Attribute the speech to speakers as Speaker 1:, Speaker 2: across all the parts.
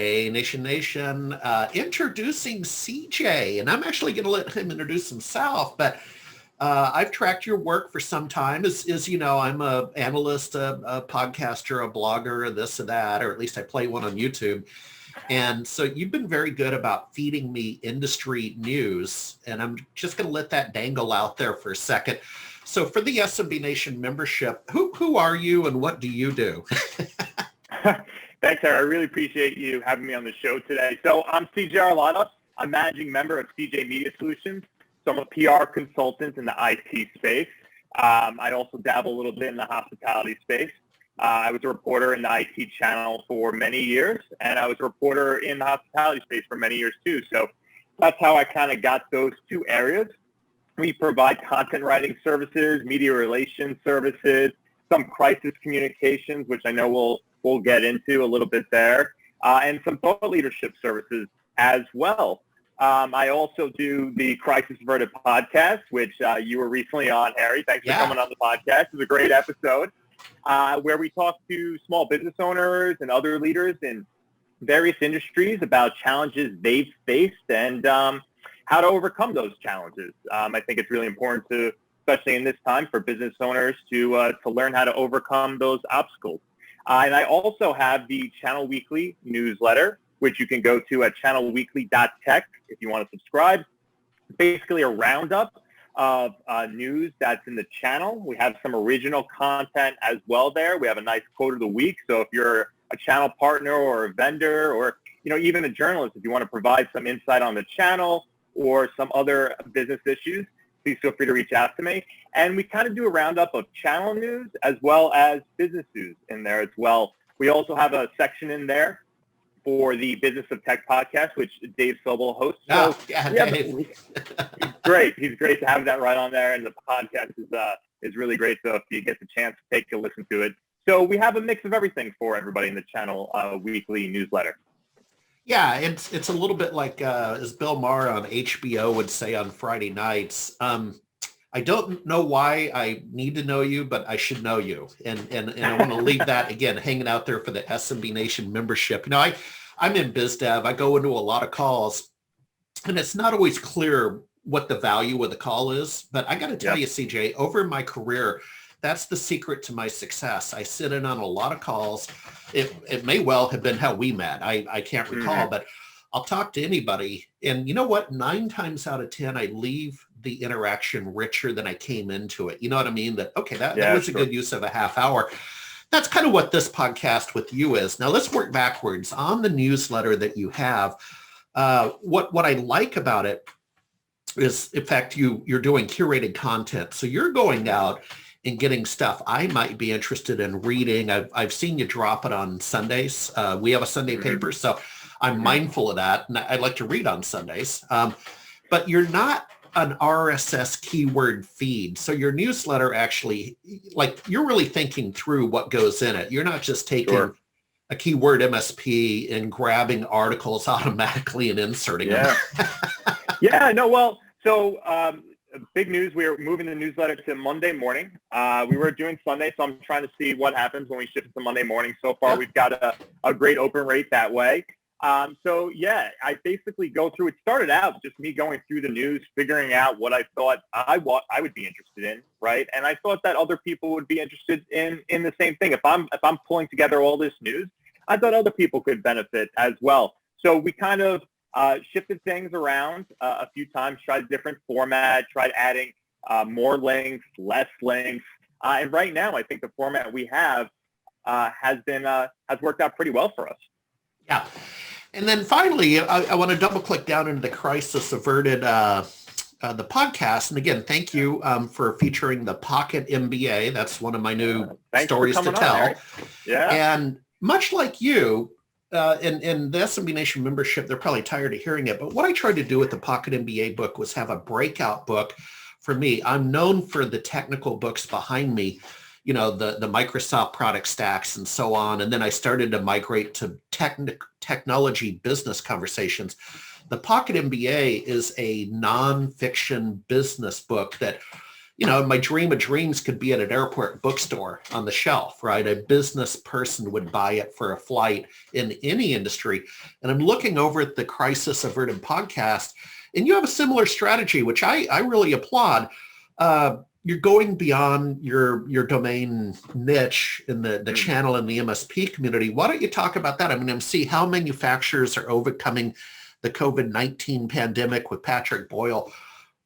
Speaker 1: Hey, Nation, introducing CJ, and I'm actually going to let him introduce himself, but I've tracked your work for some time. As you know, I'm a analyst, a podcaster, a blogger, this or that, or at least I play one on YouTube. And so you've been very good about feeding me industry news, and I'm just going to let that dangle out there for a second. So for the SMB Nation membership, who are you and what do you do?
Speaker 2: Thanks, Harry. I really appreciate you having me on the show today. So I'm CJ Arlotta. I'm managing member of CJ Media Solutions. So I'm a PR consultant in the IT space. I also dabble a little bit in the hospitality space. I was a reporter in the IT channel for many years, and I was a reporter in the hospitality space for many years too. So that's how I kind of got those two areas. We provide content writing services, media relations services, some crisis communications, which I know we'll get into a little bit there, and some thought leadership services as well. I also do the Crisis Averted podcast, which you were recently on, Harry. Thanks for coming on the podcast. It was a great episode where we talk to small business owners and other leaders in various industries about challenges they've faced and how to overcome those challenges. I think it's really important to, especially in this time, for business owners to learn how to overcome those obstacles. And I also have the Channel Weekly newsletter, which you can go to at channelweekly.tech if you want to subscribe. Basically a roundup of news that's in the channel. We have some original content as well there. We have a nice quote of the week. So if you're a channel partner or a vendor or even a journalist, if you want to provide some insight on the channel or some other business issues, please feel free to reach out to me. And we kind of do a roundup of channel news as well as business news in there as well. We also have a section in there for the Business of Tech podcast, which Dave Sobel hosts.
Speaker 1: Oh, yeah, Dave.
Speaker 2: He's great. He's great to have that right on there. And the podcast is really great. So if you get the chance, take a listen to it. So we have a mix of everything for everybody in the channel weekly newsletter.
Speaker 1: Yeah, it's a little bit like, as Bill Maher on HBO would say on Friday nights, I don't know why I need to know you, but I should know you. And I want to leave that, again, hanging out there for the SMB Nation membership. I'm in biz dev. I go into a lot of calls, and it's not always clear what the value of the call is. But I got to tell you, CJ, over my career, that's the secret to my success. I sit in on a lot of calls. It may well have been how we met. I can't recall, but I'll talk to anybody. And you know what? 9 times out of 10, I leave the interaction richer than I came into it. You know what I mean? That was a good use of a half hour. That's kind of what this podcast with you is. Now let's work backwards on the newsletter that you have. What I like about it is, in fact, you're doing curated content. So you're going out and getting stuff I might be interested in reading. I've seen you drop it on Sundays. We have a Sunday paper, so I'm mindful of that, and I like to read on Sundays. But you're not an RSS keyword feed. So your newsletter actually, you're really thinking through what goes in it. You're not just taking a keyword MSP and grabbing articles automatically and inserting them.
Speaker 2: So big news, we're moving the newsletter to Monday morning. We were doing Sunday, so I'm trying to see what happens when we shift to Monday morning. So far, we've got a great open rate that way. I basically go through, it started out just me going through the news, figuring out what I thought I would be interested in, right? And I thought that other people would be interested in the same thing. If I'm pulling together all this news, I thought other people could benefit as well. So we kind of shifted things around a few times, tried different format, tried adding more links, less links. And right now, I think the format we have has worked out pretty well for us.
Speaker 1: Yeah. And then finally, I want to double click down into the Crisis Averted, the podcast. And again, thank you for featuring the Pocket MBA. That's one of my new stories to tell. And much like you, in the SMB Nation membership, they're probably tired of hearing it. But what I tried to do with the Pocket MBA book was have a breakout book for me. I'm known for the technical books behind me, the Microsoft product stacks and so on. And then I started to migrate to technology business conversations. The Pocket MBA is a nonfiction business book that my dream of dreams could be at an airport bookstore on the shelf, right? A business person would buy it for a flight in any industry. And I'm looking over at the Crisis Averted podcast, and you have a similar strategy, which I really applaud. You're going beyond your domain niche in the channel and the MSP community. Why don't you talk about that? I'm going to see how manufacturers are overcoming the COVID-19 pandemic with Patrick Boyle.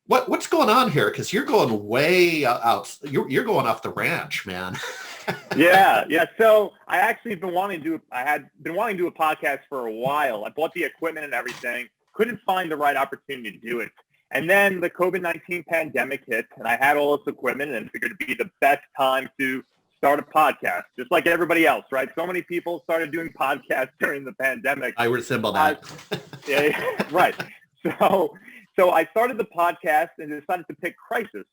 Speaker 1: What's going on here? Because you're going way out. You're going off the ranch, man.
Speaker 2: Yeah. So I actually I had been wanting to do a podcast for a while. I bought the equipment and everything. Couldn't find the right opportunity to do it. And then the COVID-19 pandemic hit, and I had all this equipment and figured it'd be the best time to start a podcast, just like everybody else, right? So many people started doing podcasts during the pandemic.
Speaker 1: I resemble that.
Speaker 2: Yeah, right. So I started the podcast and decided to pick Crisis.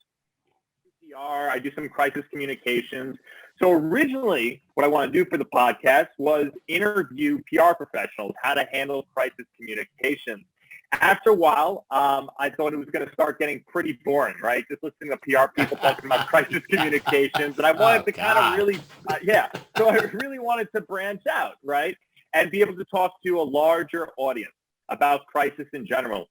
Speaker 2: I do some crisis communications. So originally, what I want to do for the podcast was interview PR professionals, how to handle crisis communications. After a while, I thought it was going to start getting pretty boring, right? Just listening to PR people talking about crisis communications. And I wanted to kind of really, So I really wanted to branch out, right? And be able to talk to a larger audience about crisis in general.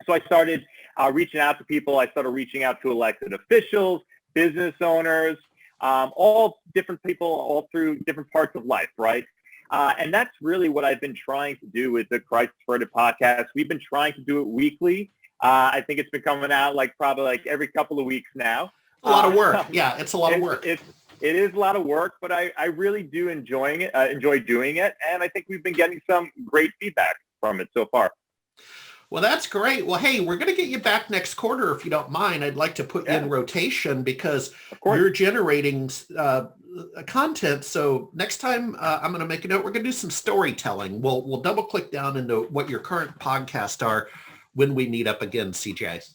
Speaker 2: So I started reaching out to people. I started reaching out to elected officials, business owners, all different people all through different parts of life, right? And that's really what I've been trying to do with the Crisis Averted podcast. We've been trying to do it weekly. I think it's been coming out probably every couple of weeks now.
Speaker 1: A lot of work. Yeah, it's a lot of work.
Speaker 2: It is a lot of work, but I really do enjoy doing it. And I think we've been getting some great feedback from it so far.
Speaker 1: Well, that's great. Well, hey, we're going to get you back next quarter if you don't mind. I'd like to put you in rotation because you're generating content. So next time I'm going to make a note. We're going to do some storytelling. We'll double click down into what your current podcasts are when we meet up again, CJ.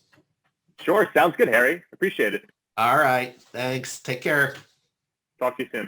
Speaker 2: Sure. Sounds good, Harry. Appreciate it.
Speaker 1: All right. Thanks. Take care.
Speaker 2: Talk to you soon.